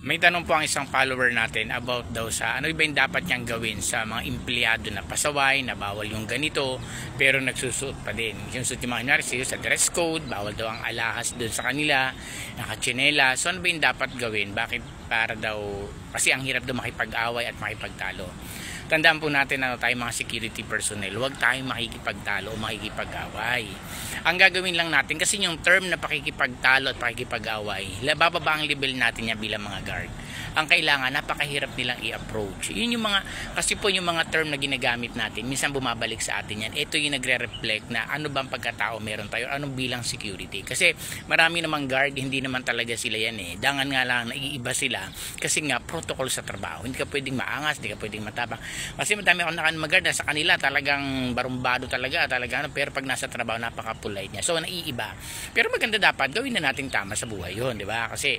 May tanong po ang isang follower natin about daw sa ano ba yung dapat niyang gawin sa mga empleyado na pasaway, na bawal yung ganito, pero nagsusuot pa din. Yung suot yung mga sa dress code, bawal daw ang alahas doon sa kanila, nakachinela. So ano ba yung dapat gawin? Bakit para daw, kasi ang hirap daw makipag-away at makipagtalo. Tandaan po natin na tayo mga security personnel, huwag tayong makikipagtalo o makikipag-away. Ang gagawin lang natin, kasi yung term na pakikipagtalo at pakikipag-away, bababa ang level natin niya bilang mga guard. Ang kailangan, napakahirap nilang i-approach. Yun yung mga, kasi po yung mga term na ginagamit natin, minsan bumabalik sa atin yan. Ito yung nagre-reflect na ano bang pagkatao meron tayo, anong bilang security. Kasi marami namang guard, hindi naman talaga sila yan eh. Dangan nga lang, naiiba sila. Kasi nga, protocol sa trabaho. Hindi ka pwedeng maangas, hindi ka pwedeng matapang. Kasi madami akong nakan-magard sa kanila, talagang barumbado talaga, pero pag nasa trabaho, napaka-polite niya. So, naiiba. Pero maganda dapat, gawin na natin tama sa buhay yun, di ba? Kasi,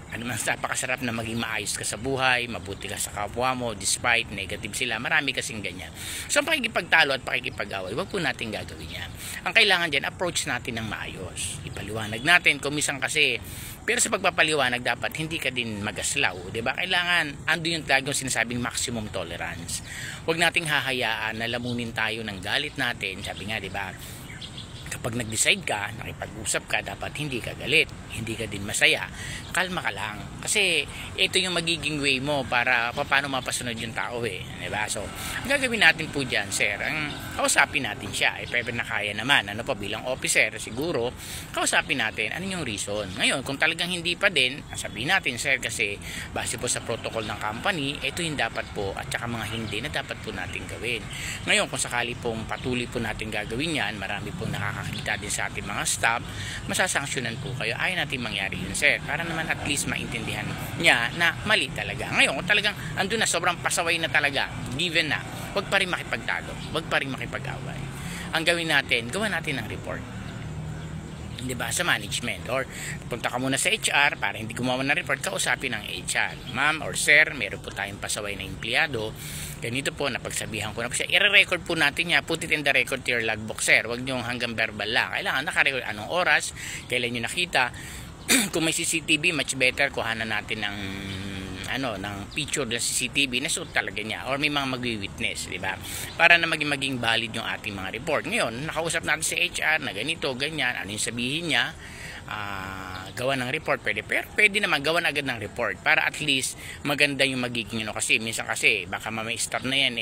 ano man, napakasarap na maging maayos ka sa buhay, mabuti ka sa kapwa mo, despite negative sila, marami kasing ganyan. So, ang pakikipagtalo at pakikipag-away, wag po natin gagawin yan. Ang kailangan dyan, approach natin ng maayos. Ipaliwanag natin, kumisang kasi, pero sa pagpapaliwanag dapat hindi ka din magaslaw, 'di ba? Kailangan ando yung tagong sinasabing maximum tolerance. Huwag nating hahayaan na lamunin tayo ng galit natin. Sabi nga, 'di ba? Kapag nag-decide ka, nakipag-usap ka, dapat hindi ka galit, hindi ka din masaya. Kalma ka lang. Kasi ito yung magiging way mo para paano mapasunod yung tao eh. Diba? So, ang gagawin natin po dyan, sir, ang kausapin natin siya. If ever na kaya naman, ano pa, bilang officer, siguro, kausapin natin, ano yung reason. Ngayon, kung talagang hindi pa din, sabihin natin, sir, kasi base po sa protocol ng company, ito yung dapat po, at saka mga hindi na dapat po natin gawin. Ngayon, kung sakali pong patuloy po natin gagawin yan, marami pong nakakakita din sa ating mga staff, masasanksyonan po kayo. Ayaw natin mangyari yun, sir, para naman at least maintindihan niya na mali talaga. Ngayon, kung talagang andun na, sobrang pasaway na talaga, given na, wag pa rin makipagtalo, wag pa rin makipag-away. Ang gawin natin, gawa natin ng report, diba, sa management, or punta ka muna sa HR para hindi gumawa ng report, kausapin ng HR. Ma'am or sir, meron po tayong pasaway na empleyado, ganito po, napagsabihan ko na po siya, i-record po natin niya, put it in the record to your logbook, sir. Huwag nyo hanggang verbal lang, kailangan nakarecord anong oras, kailan nyo nakita. Kung may CCTV, much better kuhanan natin ng ng picture ng CCTV na suot talaga niya, or may mga magwi-witness, di ba? Para na maging valid yung ating mga report. Ngayon, nakausap natin sa HR na ganito, ganyan, ano yung sabihin niya, gawa ng report, pero pwede naman gawan agad ng report para at least maganda yung magiging kasi minsan kasi baka may start na yan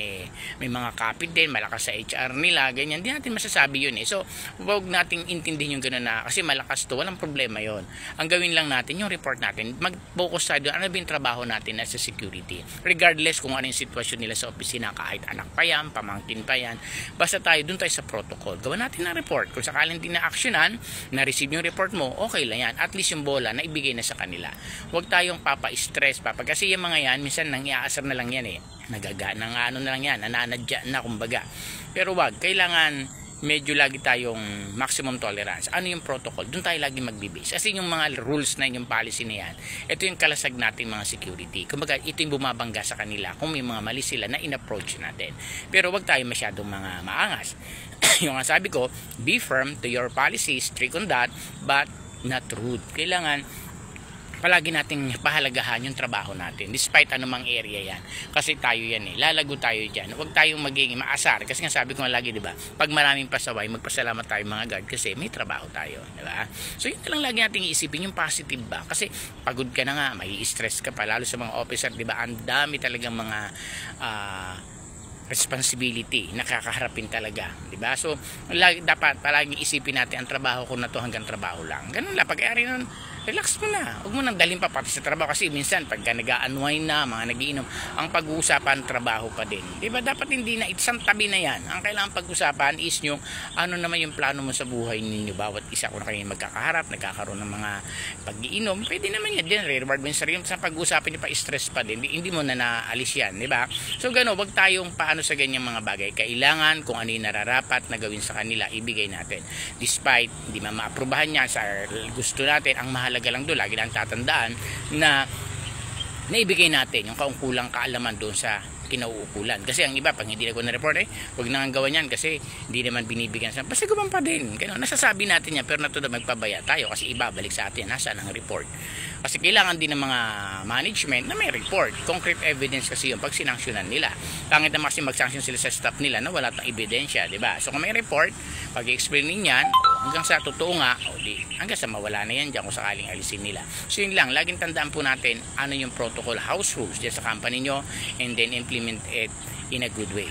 may mga kapit din, malakas sa HR nila, ganyan, di natin masasabi yun so huwag nating intindihin yung gano'n na kasi malakas to, walang problema yon. Ang gawin lang natin yung report natin, mag-focus tayo doon, ano ba yung trabaho natin as a security, regardless kung ano yung sitwasyon nila sa opisina, kahit anak pa yan, pamangkin pa yan, basta tayo doon tayo sa protocol, gawa natin ng report. Kung sakaling hindi na-actionan, na-receive yung report mo, okay lang yan, at least yung bola na ibigay na sa kanila. Huwag tayong papa-stress kasi yung mga yan minsan nang iaasar na lang yan nagaga ng ano na lang yan, nananadya na kumbaga. Pero wag, kailangan medyo lagi tayong maximum tolerance. Ano yung protocol? Doon tayo lagi magbibase. Kasi yung mga rules na yung policy na yan, ito yung kalasag natin mga security. Kumbaga, ito yung bumabangga sa kanila kung may mga mali sila na in-approach natin. Pero wag tayo masyadong mga maangas. Yung nga sabi ko, be firm to your policy, strict on that, but not rude. Kailangan palagi nating pahalagahan yung trabaho natin despite anumang area yan, kasi tayo yan lalago tayo dyan. Huwag tayong maging maasar kasi nga sabi ko nga lagi, diba, pag maraming pasaway, magpasalamat tayo mga guard kasi may trabaho tayo, diba? So yun lang lagi nating iisipin, yung positive ba, kasi pagod ka na nga, may stress ka pa, lalo sa mga officer, diba, ang dami talagang mga responsibility nakakaharapin talaga, di ba? So dapat palaging isipin natin ang trabaho ko na to hanggang trabaho lang. Ganun lang, pag-ari nun, relax mo na, huwag mo nang dalhin pa pati sa trabaho kasi minsan pagka nag-unwind na, mga nagiinom, ang pag-uusapan trabaho pa din, di ba? Dapat hindi na, isang tabi na yan. Ang kailangan pag-usapan is yung ano naman yung plano mo sa buhay ninyo, bawat isa, kung na kayo magkakaharap, nagkakaroon ng mga pag-iinom, pwede naman yan din, reward mo yung sarili sa pag-usapan, pa stress pa din, hindi mo na naalis yan, di ba? So gano'n, wag tayong paano sa ganyang mga bagay. Kailangan kung ano yung nararapat na gawin sa kanila, ibigay natin. Despite hindi ma-aprobahan niya sa gusto natin, ang mahalaga lang doon, lagi lang tatandaan na naibigay natin yung kaungkulang kaalaman doon sa kinauukulan. Kasi ang iba, pag hindi na ko na-report, huwag na nga gawa yan kasi hindi naman binibigyan sa basta guman pa din. Ganun, nasasabi natin yan, pero natuloy magpabaya tayo kasi ibabalik sa atin, nasaan ang report. Kasi kailangan din ng mga management na may report. Concrete evidence kasi yung pag sinanksyonan nila. Pangit na kasi mag-sanction sila sa staff nila na wala tayong ebidensya, di ba? So kung may report, pag-explain niyan, hanggang sa totoo nga, hanggang sa mawala na yan dyan kung sakaling alisin nila. So yun lang, laging tandaan po natin ano yung protocol house rules dyan sa company nyo and then implement it in a good way.